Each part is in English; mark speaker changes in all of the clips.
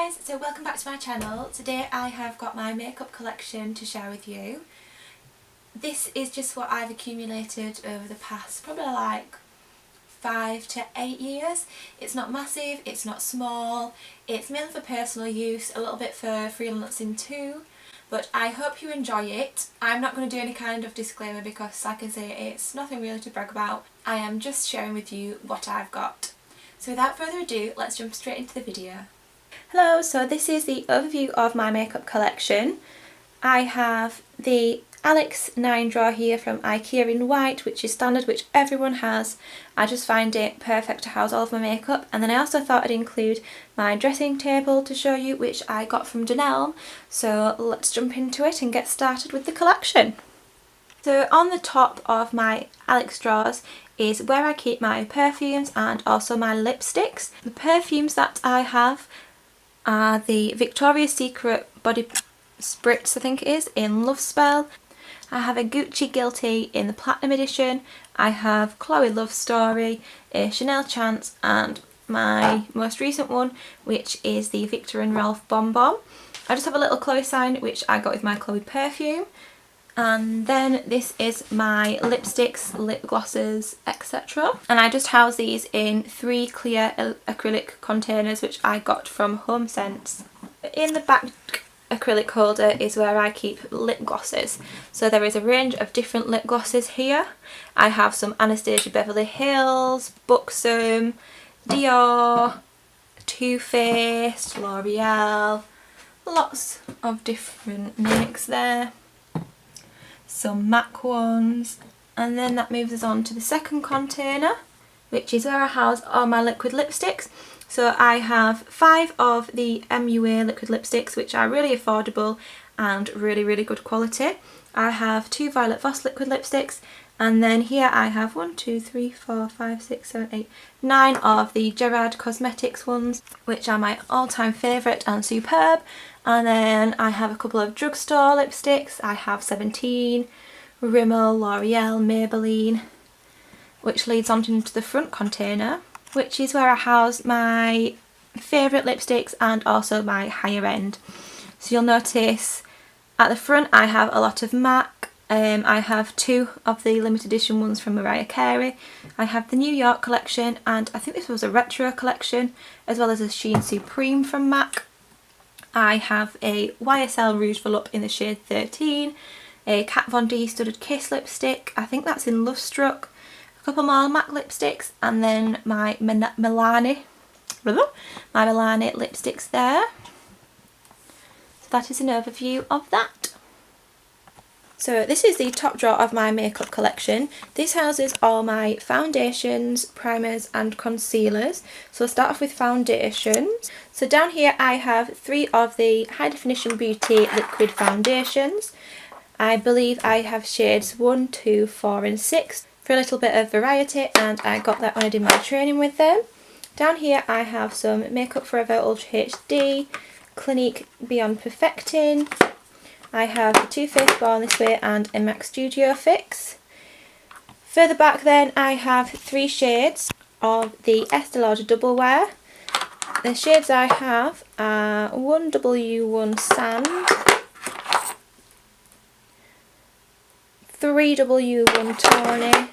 Speaker 1: guys, so welcome back to my channel. Today I have got my makeup collection to share with you. This is just what I've accumulated over the past probably like 5 to 8 years. It's not massive, it's not small, it's mainly for personal use, a little bit for freelancing too, but I hope you enjoy it. I'm not going to do any kind of disclaimer because, like I say, it's nothing really to brag about. I am just sharing with you what I've got. So without further ado, let's jump straight into the video. Hello, so this is the overview of my makeup collection. I have the Alex 9 drawer here from IKEA in white, which is standard, which everyone has. I just find it perfect to house all of my makeup. And then I also thought I'd include my dressing table to show you, which I got from Dunelm. So let's jump into it and get started with the collection. So on the top of my Alex drawers is where I keep my perfumes and also my lipsticks. The perfumes that I have are the Victoria's Secret Body Spritz, I think it is, in Love Spell. I have a Gucci Guilty in the Platinum Edition. I have Chloe Love Story, a Chanel Chance, and my most recent one, which is the Viktor and Ralph Bon Bon. I just have a little Chloe sign, which I got with my Chloe perfume. And then this is my lipsticks, lip glosses, etc. And I just house these in 3 clear acrylic containers, which I got from HomeSense. In the back acrylic holder is where I keep lip glosses. So there is a range of different lip glosses here. I have some Anastasia Beverly Hills, Buxom, Dior, Too Faced, L'Oreal, lots of different makes there. Some MAC ones, and then that moves us on to the second container, which is where I house all my liquid lipsticks. So I have 5 of the MUA liquid lipsticks, which are really affordable and really good quality. I have 2 Violet Voss liquid lipsticks, and then here I have 1, 2, 3, 4, 5, 6, 7, 8, 9 of the Gerard Cosmetics ones, which are my all-time favourite and superb. And then I have a couple of drugstore lipsticks. I have 17, Rimmel, L'Oreal, Maybelline, which leads on into the front container, which is where I house my favourite lipsticks and also my higher end. So you'll notice at the front I have a lot of MAC. I have 2 of the limited edition ones from Mariah Carey. I have the New York collection, and I think this was a retro collection, as well as a Sheen Supreme from MAC. I have a YSL Rouge Volupte in the shade 13, a Kat Von D Studded Kiss lipstick, I think that's in Love Struck, a couple more MAC lipsticks, and then my Milani lipsticks there. So that is an overview of that. So this is the top drawer of my makeup collection. This houses all my foundations, primers and concealers. So I'll start off with foundations. So down here I have 3 of the High Definition Beauty liquid foundations. I believe I have shades 1, 2, 4 and 6 for a little bit of variety, and I got that when I did my training with them. Down here I have some Makeup Forever Ultra HD, Clinique Beyond Perfecting. I have the Too Faced Born This Way and a MAC Studio Fix. Further back then I have 3 shades of the Estee Lauder Double Wear. The shades I have are 1W1 Sand, 3W1 Tawny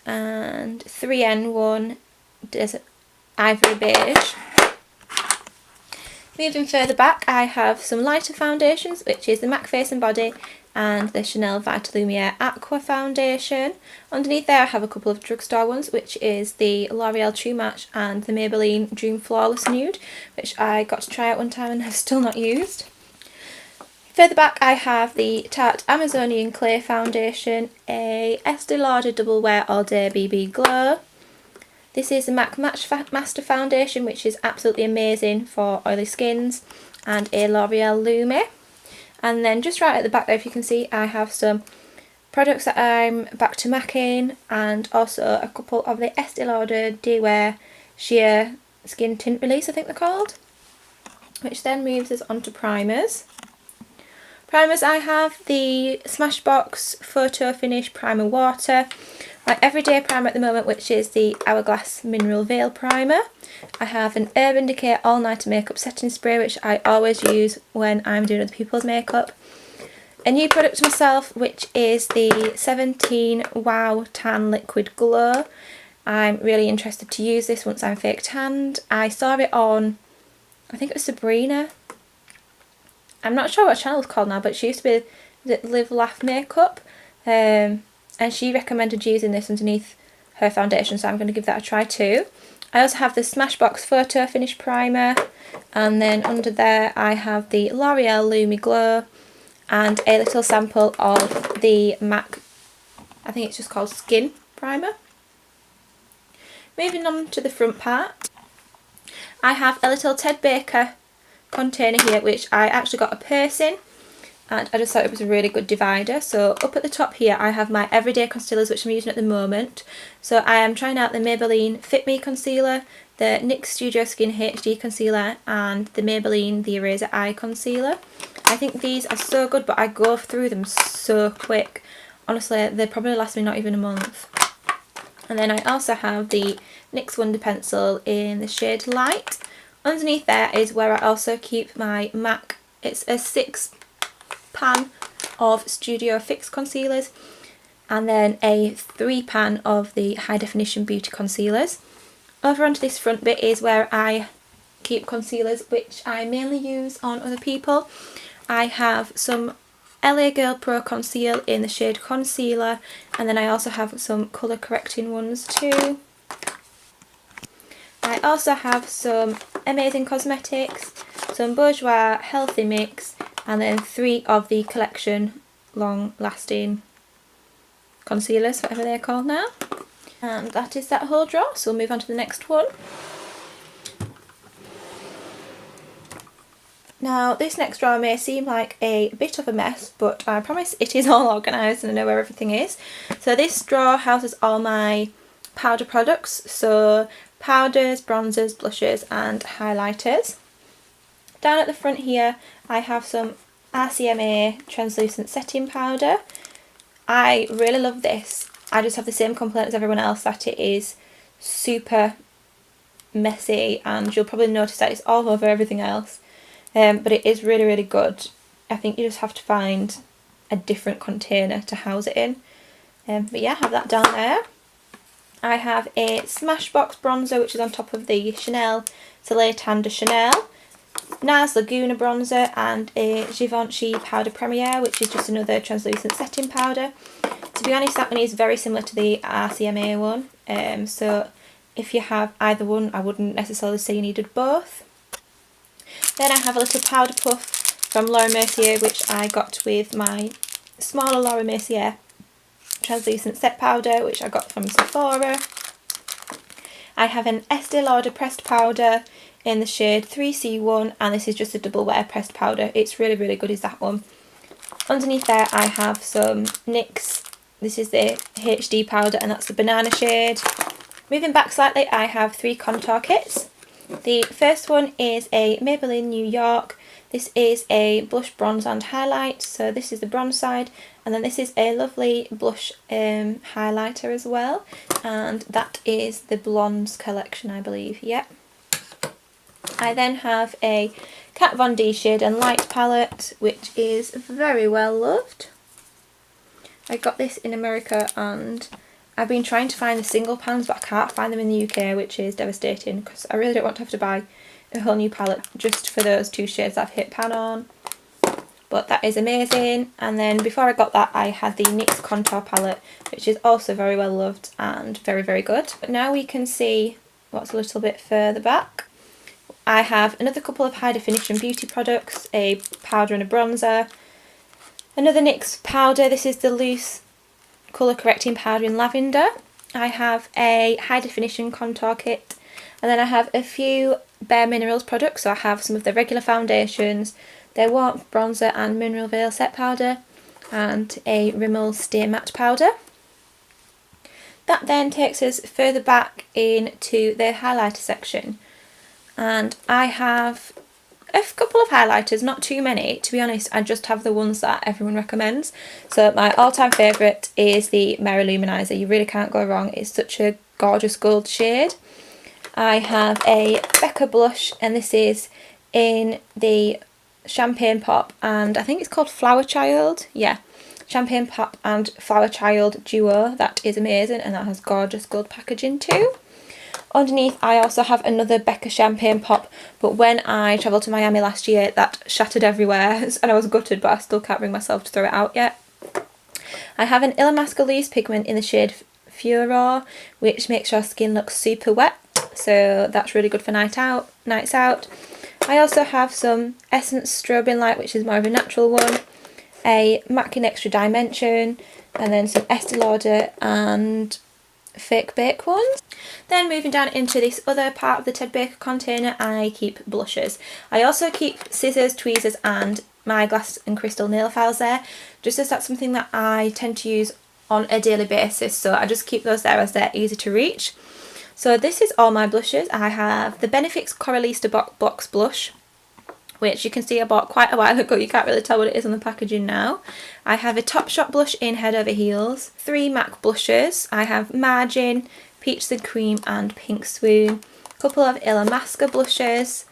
Speaker 1: and 3N1 Desert Ivory Beige. Moving further back I have some lighter foundations, which is the MAC Face and Body and the Chanel Vitalumiere Aqua foundation. Underneath there I have a couple of drugstore ones, which is the L'Oreal True Match and the Maybelline Dream Flawless Nude, which I got to try out one time and have still not used. Further back I have the Tarte Amazonian Clay foundation, a Estee Lauder Double Wear All Day BB Glow. This is the MAC Match Master Foundation, which is absolutely amazing for oily skins, and a L'Oreal Lumi. And then just right at the back there, if you can see, I have some products that I'm back to MAC in, and also a couple of the Estee Lauder Day Wear Sheer Skin Tint Release, I think they're called. Which then moves us on to primers. Primers, I have the Smashbox Photo Finish Primer Water, my everyday primer at the moment, which is the Hourglass Mineral Veil Primer. I have an Urban Decay All Nighter Makeup Setting Spray, which I always use when I'm doing other people's makeup. A new product to myself, which is the 17 Wow Tan Liquid Glow. I'm really interested to use this once I'm fake tanned. I saw it on, I think it was Sabrina. I'm not sure what channel it's called now, but she used to be Live Laugh Makeup. And she recommended using this underneath her foundation, so I'm going to give that a try too. I also have the Smashbox Photo Finish Primer, and then under there I have the L'Oreal Lumi Glow and a little sample of the MAC, I think it's just called Skin Primer. Moving on to the front part, I have a little Ted Baker container here, which I actually got a purse in, and I just thought it was a really good divider. So up at the top here I have my everyday concealers, which I'm using at the moment. So I am trying out the Maybelline Fit Me Concealer, the NYX Studio Skin HD Concealer, and the Maybelline The Eraser Eye Concealer. I think these are so good, but I go through them so quick. Honestly, they probably last me not even a month. And then I also have the NYX Wonder Pencil in the shade Light. Underneath there is where I also keep my MAC. It's a 6-pan of Studio Fix concealers, and then a 3-pan of the High Definition Beauty concealers. Over onto this front bit is where I keep concealers, which I mainly use on other people. I have some LA Girl Pro Conceal in the shade Concealer, and then I also have some colour correcting ones too. I also have some Amazing Cosmetics, some Bourjois Healthy Mix, and then 3 of the Collection Long Lasting Concealers, whatever they're called now. And that is that whole drawer, so we'll move on to the next one. Now this next drawer may seem like a bit of a mess, but I promise it is all organised and I know where everything is. So this drawer houses all my powder products, so powders, bronzers, blushes and highlighters. Down at the front here I have some RCMA translucent setting powder. I really love this. I just have the same complaint as everyone else, that it is super messy, and you'll probably notice that it's all over everything else. But it is really, really good. I think you just have to find a different container to house it in. But yeah, I have that down there. I have a Smashbox bronzer, which is on top of the Chanel Soleil Tan de Chanel, NARS Laguna bronzer, and a Givenchy Powder Premiere, which is just another translucent setting powder. To be honest, that one is very similar to the RCMA one. So if you have either one, I wouldn't necessarily say you needed both. Then I have a little powder puff from Laura Mercier, which I got with my smaller Laura Mercier translucent set powder, which I got from Sephora. I have an Estee Lauder pressed powder in the shade 3C1, and this is just a double wear pressed powder. It's really, really good, is that one. Underneath there I have some NYX, this is the HD powder, and that's the banana shade. Moving back slightly, I have 3 contour kits. The first one is a Maybelline New York. This is a blush, bronze and highlight, so this is the bronze side, and then this is a lovely blush highlighter as well, and that is the Blondes collection, I believe. Yep. I then have a Kat Von D Shade and Light palette, which is very well loved. I got this in America and I've been trying to find the single pans, but I can't find them in the UK, which is devastating because I really don't want to have to buy a whole new palette just for those 2 shades I've hit pan on. But that is amazing. And then before I got that, I had the NYX Contour palette, which is also very well loved and very, very good. But now we can see what's a little bit further back. I have another couple of high definition beauty products, a powder and a bronzer, another NYX powder. This is the loose colour correcting powder in lavender. I have a high definition contour kit, and then I have a few Bare Minerals products. So I have some of the regular foundations, their warmth bronzer and mineral veil set powder, and a Rimmel Stay Matte powder. That then takes us further back into the highlighter section, and I have a couple of highlighters, not too many. To be honest, I just have the ones that everyone recommends. So my all-time favourite is the Mary Luminizer. You really can't go wrong. It's such a gorgeous gold shade. I have a Becca blush, and this is in the Champagne Pop, and I think it's called Flower Child. Yeah, Champagne Pop and Flower Child duo. That is amazing, and that has gorgeous gold packaging too. Underneath I also have another Becca Champagne Pop, but when I travelled to Miami last year that shattered everywhere and I was gutted, but I still can't bring myself to throw it out yet. I have an Illamasqua Leaves pigment in the shade Furor, which makes your skin look super wet, so that's really good for nights out. I also have some Essence Strobing Light, which is more of a natural one, a MAC in Extra Dimension, and then some Estee Lauder and Fake Bake ones. Then moving down into this other part of the Ted Baker container, I keep blushes. I also keep scissors, tweezers and my glass and crystal nail files there, just as that's something that I tend to use on a daily basis, so I just keep those there as they're easy to reach. So this is all my blushes. I have the Benefix Coralista Box Blush, which you can see I bought quite a while ago. You can't really tell what it is on the packaging now. I have a Topshop blush in Head Over Heels, 3 MAC blushes. I have Margin, Peaches and Cream and Pink Swoon, a couple of Illamasqua blushes,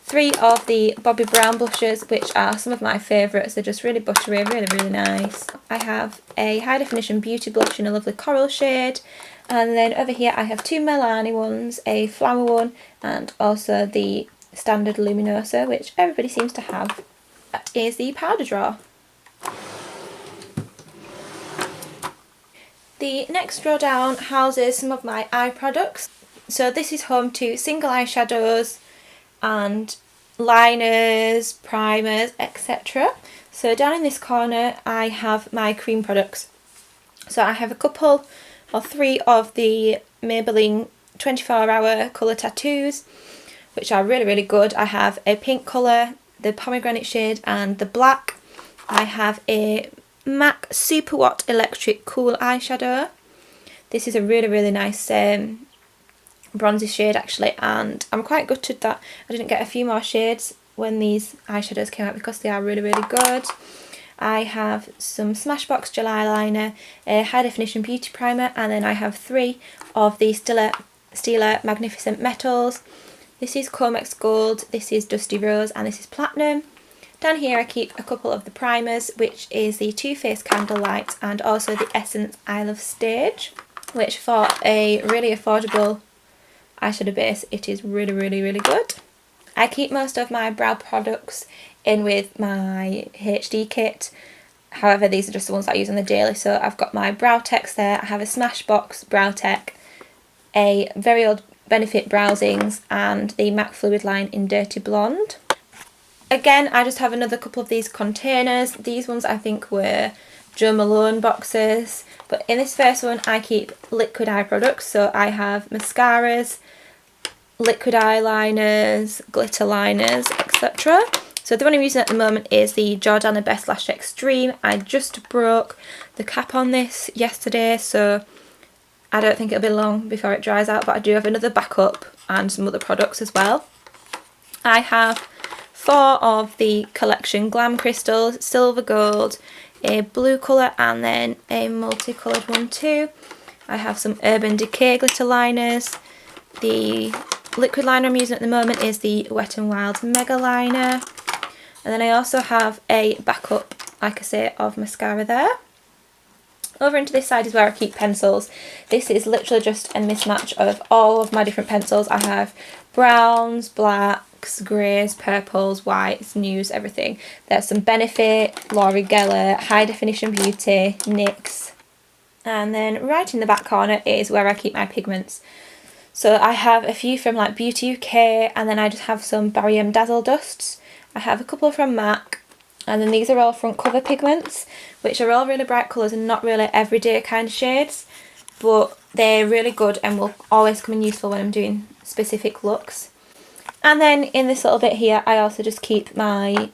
Speaker 1: 3 of the Bobbi Brown blushes, which are some of my favourites. They're just really buttery, really nice. I have a High Definition Beauty blush in a lovely coral shade. And then over here I have 2 Milani ones, a flower one and also the standard Luminosa, which everybody seems to have. That is the powder drawer. The next drawer down houses some of my eye products. So this is home to single eyeshadows and liners, primers, etc. So down in this corner I have my cream products. So I have a couple or 3 of the Maybelline 24-hour colour tattoos, which are really good. I have a pink colour, the pomegranate shade and the black. I have a MAC Super Watt Electric Cool eyeshadow. This is a really nice bronzy shade actually, and I'm quite gutted that I didn't get a few more shades when these eyeshadows came out because they are really good. I have some Smashbox gel eyeliner, a High Definition Beauty Primer, and then I have 3 of the Stila Magnificent Metals. This is Comex Gold, this is Dusty Rose, and this is Platinum. Down here I keep a couple of the primers, which is the Too Faced Candlelight and also the Essence I Love Stage, which for a really affordable eyeshadow base, it is really good. I keep most of my brow products in with my HD kit. However, these are just the ones that I use on the daily. So I've got my Brow Techs there. I have a Smashbox Brow Tech, a Very Old Benefit Browsings and the MAC Fluid Line in Dirty Blonde. Again, I just have another couple of these containers. These ones I think were Jo Malone boxes. But in this first one I keep liquid eye products. So I have mascaras, liquid eyeliners, glitter liners, etc. So the one I'm using at the moment is the Jordana Best Lash Extreme. I just broke the cap on this yesterday, so I don't think it'll be long before it dries out, but I do have another backup and some other products as well. I have 4 of the collection Glam Crystals, Silver Gold, a blue colour and then a multicoloured one too. I have some Urban Decay glitter liners. The liquid liner I'm using at the moment is the Wet n Wild Mega Liner. And then I also have a backup, like I say, of mascara there. Over into this side is where I keep pencils. This is literally just a mismatch of all of my different pencils. I have browns, blacks, greys, purples, whites, nudes, everything. There's some Benefit, Laura Geller, High Definition Beauty, NYX. And then right in the back corner is where I keep my pigments. So I have a few from like Beauty UK, and then I just have some Barry M Dazzle Dusts. I have a couple from MAC, and then these are all front cover pigments, which are all really bright colours and not really everyday kind of shades, but they're really good and will always come in useful when I'm doing specific looks. And then in this little bit here I also just keep my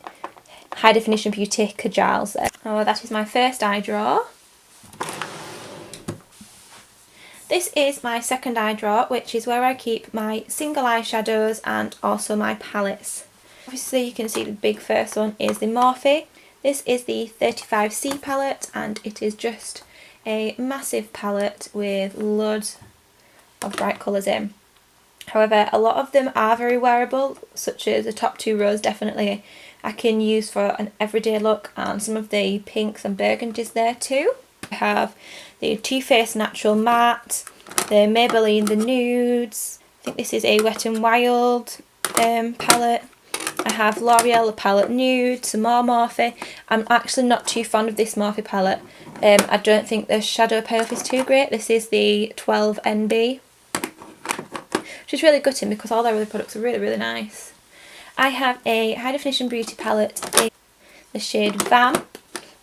Speaker 1: High Definition Beauty Kajals there. Oh, that is my first eye drawer. This is my second eye drawer, which is where I keep my single eyeshadows and also my palettes. Obviously you can see the big first one is the Morphe. This is the 35C palette, and it is just a massive palette with loads of bright colours in. However, a lot of them are very wearable, such as the top 2 rows definitely I can use for an everyday look, and some of the pinks and burgundies there too. I have the Too Faced Natural Matte, the Maybelline The Nudes, I think this is a Wet n Wild palette. I have L'Oreal The Palette Nude, some more Morphe. I'm actually not too fond of this Morphe palette. I don't think the shadow payoff is too great. This is the 12NB. Which is really gutting because all their other products are really nice. I have a high definition beauty palette in the shade Vamp,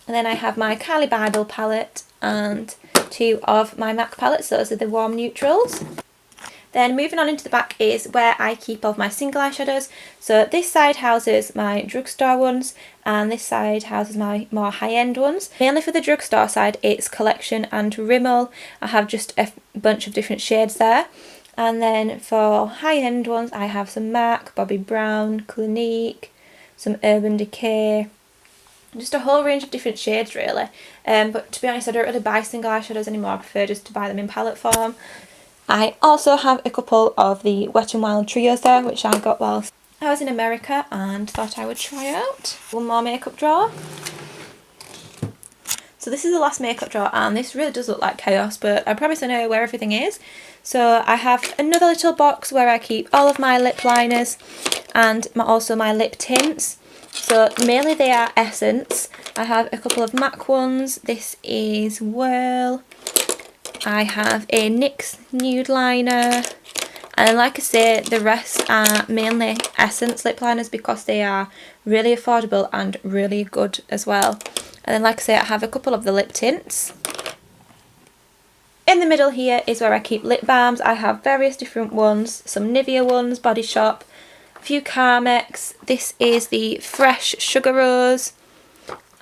Speaker 1: and then I have my Kylie Bible palette and 2 of my MAC palettes. Those are the warm neutrals. Then moving on into the back is where I keep all of my single eyeshadows. So this side houses my drugstore ones, and this side houses my more high-end ones. Mainly for the drugstore side it's Collection and Rimmel. I have just a bunch of different shades there. And then for high-end ones I have some MAC, Bobbi Brown, Clinique, some Urban Decay, just a whole range of different shades really. But to be honest, I don't really buy single eyeshadows anymore. I prefer just to buy them in palette form. I also have a couple of the Wet n Wild trios there, which I got whilst I was in America and thought I would try out. One more makeup drawer. So this is the last makeup drawer, and this really does look like chaos, but I promise I know where everything is. So I have another little box where I keep all of my lip liners and also my lip tints. So mainly they are Essence. I have a couple of MAC ones. This is Whirl. I have a NYX nude liner, and like I say, the rest are mainly Essence lip liners because they are really affordable and really good as well. And then like I say, I have a couple of the lip tints. In the middle here is where I keep lip balms. I have various different ones, some Nivea ones, Body Shop, a few Carmex. This is the Fresh Sugar Rose,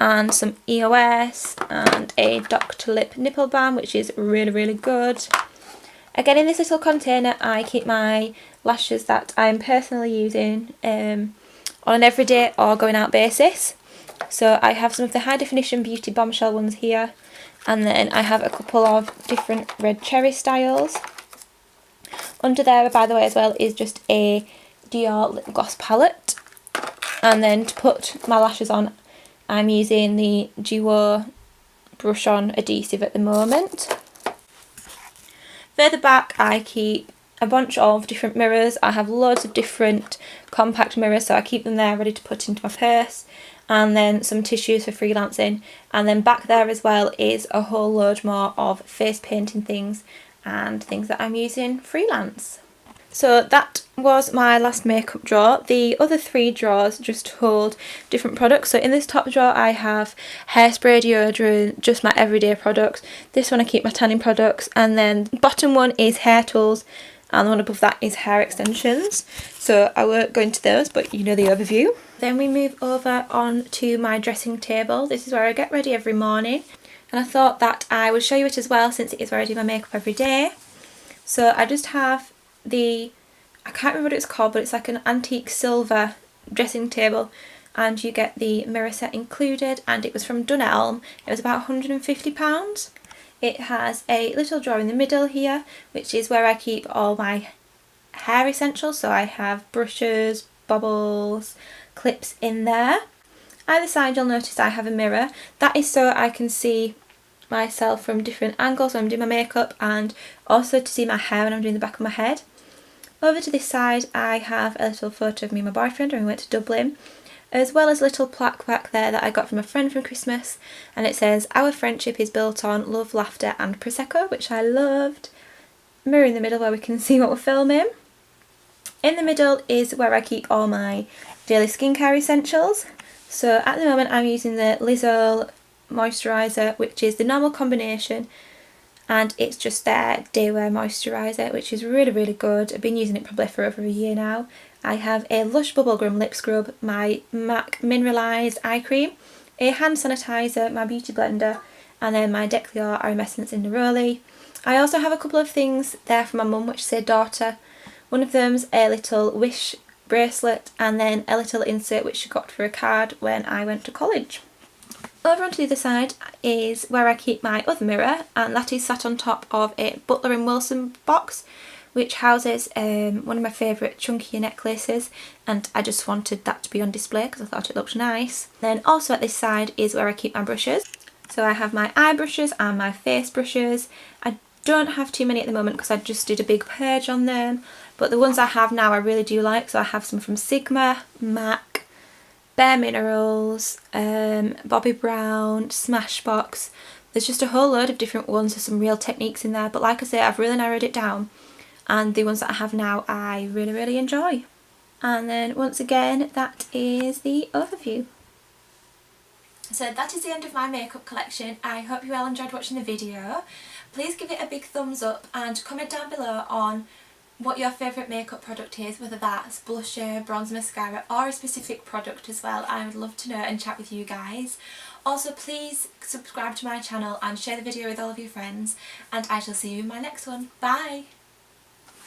Speaker 1: and some EOS, and a Dr. Lip nipple balm, which is really good. Again, in this little container I keep my lashes that I'm personally using on an everyday or going out basis. So I have some of the high definition beauty bombshell ones here, and then I have a couple of different red cherry styles. Under there, by the way, as well, is just a Dior lip gloss palette. And then to put my lashes on, I'm using the Duo brush on adhesive at the moment. Further back I keep a bunch of different mirrors. I have loads of different compact mirrors, so I keep them there ready to put into my purse. And then some tissues for freelancing. And then back there as well is a whole load more of face painting things and things that I'm using freelance. So that was my last makeup drawer. The other 3 drawers just hold different products. So in this top drawer I have hairspray, deodorant, just my everyday products. This one I keep my tanning products, and then the bottom one is hair tools, and the one above that is hair extensions. So I won't go into those, but you know the overview. Then we move over on to my dressing table. This is where I get ready every morning, and I thought that I would show you it as well since it is where I do my makeup every day. So I just have I can't remember what it's called, but it's like an antique silver dressing table, and you get the mirror set included, and it was from Dunelm. It was about £150. It has a little drawer in the middle here, which is where I keep all my hair essentials. So I have brushes, bobbles, clips in there. Either side you'll notice I have a mirror. That is so I can see myself from different angles when I'm doing my makeup, and also to see my hair when I'm doing the back of my head. Over to this side I have a little photo of me and my boyfriend when we went to Dublin, as well as a little plaque back there that I got from a friend from Christmas, and it says, "Our friendship is built on love, laughter and Prosecco," which I loved. Mirror in the middle where we can see what we're filming. In the middle is where I keep all my daily skincare essentials. So at the moment I'm using the Lizzole moisturiser, which is the normal combination, and it's just their day wear moisturiser, which is really good. I've been using it probably for over a year now. I have a Lush Bubblegum lip scrub, my MAC mineralised eye cream, a hand sanitiser, my beauty blender, and then my Decleor Aroma Essence in Neroli. I also have a couple of things there for my mum which say daughter. One of them's a little Wish bracelet, and then a little insert which she got for a card when I went to college. Over onto the other side is where I keep my other mirror, and that is sat on top of a Butler & Wilson box which houses one of my favourite chunkier necklaces, and I just wanted that to be on display because I thought it looked nice. Then also at this side is where I keep my brushes. So I have my eye brushes and my face brushes. I don't have too many at the moment because I just did a big purge on them, but the ones I have now I really do like. So I have some from Sigma, MAC, Bare Minerals, Bobbi Brown, Smashbox. There's just a whole load of different ones. There's some real techniques in there, but like I say, I've really narrowed it down, and the ones that I have now I really enjoy. And then once again, that is the overview. So that is the end of my makeup collection. I hope you all enjoyed watching the video. Please give it a big thumbs up and comment down below on what your favourite makeup product is, whether that's blusher, bronzer, mascara, or a specific product as well. I would love to know and chat with you guys. Also, please subscribe to my channel and share the video with all of your friends, and I shall see you in my next one. Bye!